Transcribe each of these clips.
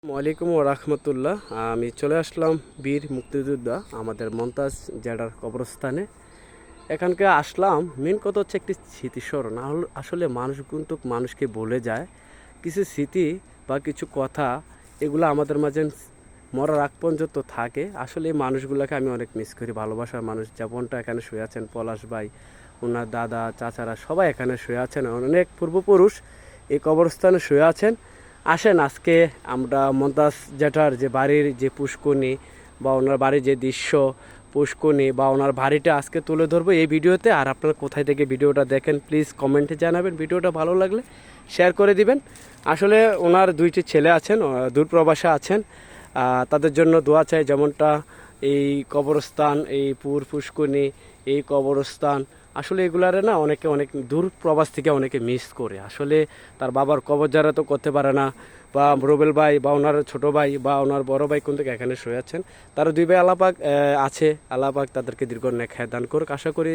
ওয়ালাইকুম রাহমাতুল্লাহ। আমি চলে আসলাম বীর মুক্তিযোদ্ধা আমাদের মমতাজ জেডার কবরস্থানে। এখানকে আসলাম মেন কথা হচ্ছে একটি স্মৃতিস্মরণ। আসলে মানুষ কিন্তু মানুষকে বলে যায় কিছু স্মৃতি বা কিছু কথা, এগুলো আমাদের মাঝে মরার আগ পর্যন্ত থাকে। আসলে এই মানুষগুলোকে আমি অনেক মিস করি, ভালোবাসার মানুষ। যেমনটা এখানে শুয়ে আছেন পলাশ ভাই, ওনার দাদা চাচারা সবাই এখানে শুয়ে আছেন, অনেক পূর্বপুরুষ এই কবরস্থানে শুয়ে আছেন। আসেন আজকে আমরা মমতাজ জেঠার যে বাড়ির যে পুষ্করণী বা ওনার বাড়ির যে দৃশ্য, পুষ্করণী বা ওনার বাড়িটা আজকে তুলে ধরবো এই ভিডিওতে। আর আপনারা কোথায় থেকে ভিডিওটা দেখেন প্লিজ কমেন্টে জানাবেন। ভিডিওটা ভালো লাগলে শেয়ার করে দিবেন। আসলে ওনার দুইটি ছেলে আছেন, দূরপ্রবাসে আছেন, তাদের জন্য দোয়া চাই। যেমনটা এই কবরস্থান, এই পুষ্করণী, এই কবরস্থান, আসলে এগুলারে না অনেকে অনেক দূর প্রবাস থেকে অনেকে মিস করে। আসলে তার বাবার কবর যারা তো করতে পারে না, বা রুবেল ভাই বা ওনার ছোটো ভাই বা ওনার বড় ভাই কিন্তু এখানে শুয়ে আছেন। তারা দুই ভাই আল্লাপাক আছে, আল্লাপাক তাদেরকে দীর্ঘ নেক হায়াত দান করুক। আশা করি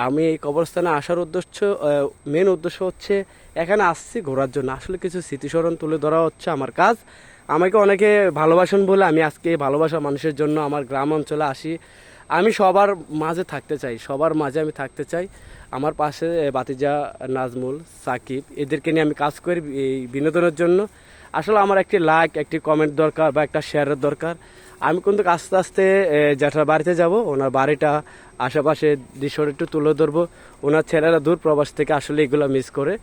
আমি এই কবরস্থানে আসার মেন উদ্দেশ্য হচ্ছে এখানে আসছি ঘোরার জন্য। আসলে কিছু স্মৃতিস্মরণ তুলে ধরা হচ্ছে আমার কাজ। আমাকে অনেকে ভালোবাসেন বলে আমি আজকে ভালোবাসা মানুষের জন্য আমার গ্রাম অঞ্চলে আসি। আমি সবার মাঝে থাকতে চাই, সবার মাঝে আমি থাকতে চাই। আমার পাশে বাতিজা, নাজমুল, সাকিব, এদেরকে নিয়ে আমি কাজ করি এই বিনোদনের জন্য। আসলে আমার একটি লাইক, একটি কমেন্ট দরকার বা একটা শেয়ারের দরকার। আমি কিন্তু আস্তে আস্তে জ্যাঠার বাড়িতে যাব, ওনার বাড়িটা আশেপাশে দৃশ্যটা একটু তুলে ধরবো। ওনার ছেলেরা দূর প্রবাস থেকে আসলে এগুলো মিস করে।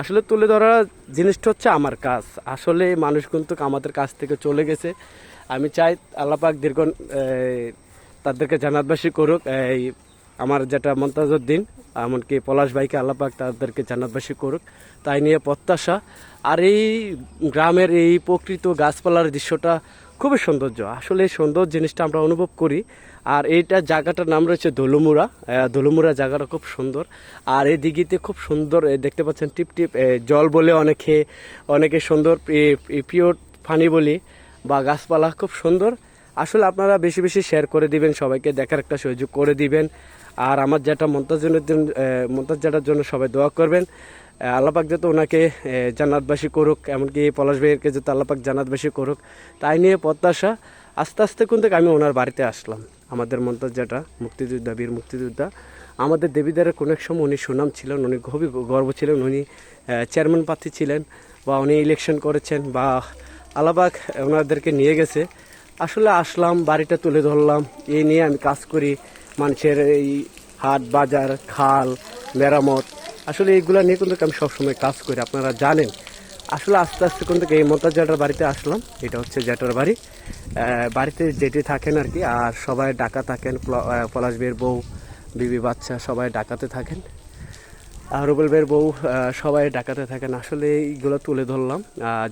আসলে তুলে ধরা জিনিসটা হচ্ছে আমার কাজ। আসলে মানুষ কিন্তু আমাদের কাছ থেকে চলে গেছে। আমি চাই আল্লাপাক দীর্ঘ তাদেরকে জান্নাতবাসী করুক। এই আমার যেটা মমতাজউদ্দিন, এমনকি পলাশ ভাইকে আল্লাপাক তাদেরকে জান্নাতবাসী করুক, তাই নিয়ে প্রত্যাশা। আর এই গ্রামের এই প্রকৃত গাছপালার দৃশ্যটা খুবই সৌন্দর্য। আসলে এই সুন্দর জিনিসটা আমরা অনুভব করি। আর এইটা জায়গাটার নাম রয়েছে দোলুমুড়া। দোলুমুড়া জায়গাটা খুব সুন্দর। আর এই দিঘিতে খুব সুন্দর দেখতে পাচ্ছেন টিপ টিপ জল বলে অনেকে সুন্দর পিওর পানি বলি, বা গাছপালা খুব সুন্দর। আসলে আপনারা বেশি বেশি শেয়ার করে দিবেন, সবাইকে দেখার একটা সুযোগ করে দিবেন। আর আমার যেটা মমতাজ জেঠার জন্য সবাই দোয়া করবেন। আল্লাপাক যাতে ওনাকে জান্নাতবাসী করুক, এমনকি পলাশ ভাইয়েরকে যাতে আল্লাপাক জান্নাতবাসী করুক, তাই নিয়ে প্রত্যাশা। আস্তে আস্তে কিন্তু আমি ওনার বাড়িতে আসলাম। আমাদের মমতাজ জেঠা মুক্তিযোদ্ধা, বীর মুক্তিযোদ্ধা। আমাদের দেবীদারের কোনো এক সময় উনি সুনাম ছিলেন, উনি খুবই গর্ব ছিলেন। উনি চেয়ারম্যান প্রার্থী ছিলেন, বা উনি ইলেকশন করেছেন, বা আল্লাপাক ওনাদেরকে নিয়ে গেছে। আসলে আসলাম, বাড়িটা তুলে ধরলাম, এই নিয়ে আমি কাজ করি। মানুষের এই হাট বাজার, খাল মেরামত, আসলে এইগুলো নিয়ে কিন্তু আমি সবসময় কাজ করি, আপনারা জানেন। আসলে আস্তে আস্তে কিন্তু এই মমতাজ জেঠার বাড়িতে আসলাম। এটা হচ্ছে জেঠার বাড়ি। বাড়িতে যেটি থাকেন আর কি, আর সবাই ঢাকা থাকেন। পলাশ ভাইয়ের বউ, বিবি বাচ্চা সবাই ঢাকাতে থাকেন। আর রুবেল ভাইয়ের বউ সবাই ঢাকাতে থাকেন। আসলে এইগুলো তুলে ধরলাম,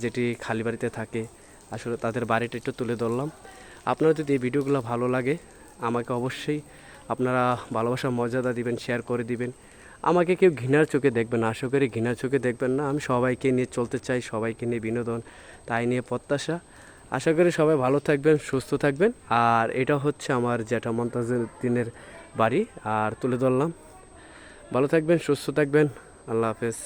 যেটি খালি বাড়িতে থাকে। আসলে তাদের বাড়িটা একটু তুলে ধরলাম। আপনারা যদি এই ভিডিওগুলো ভালো লাগে, আমাকে অবশ্যই আপনারা ভালোবাসার মর্যাদা দিবেন, শেয়ার করে দিবেন। আমাকে কেউ ঘৃণার চোখে দেখবেন না, আশা করি ঘৃণার চোখে দেখবেন না। আমি সবাইকে নিয়ে চলতে চাই, সবাইকে নিয়ে বিনোদন, তাই নিয়ে প্রত্যাশা। আশা করি সবাই ভালো থাকবেন, সুস্থ থাকবেন। আর এটা হচ্ছে আমার যেটা মমতাজউদ্দিনের বাড়ি, আর তুলে ধরলাম। ভালো থাকবেন, সুস্থ থাকবেন। আল্লাহ হাফেজ।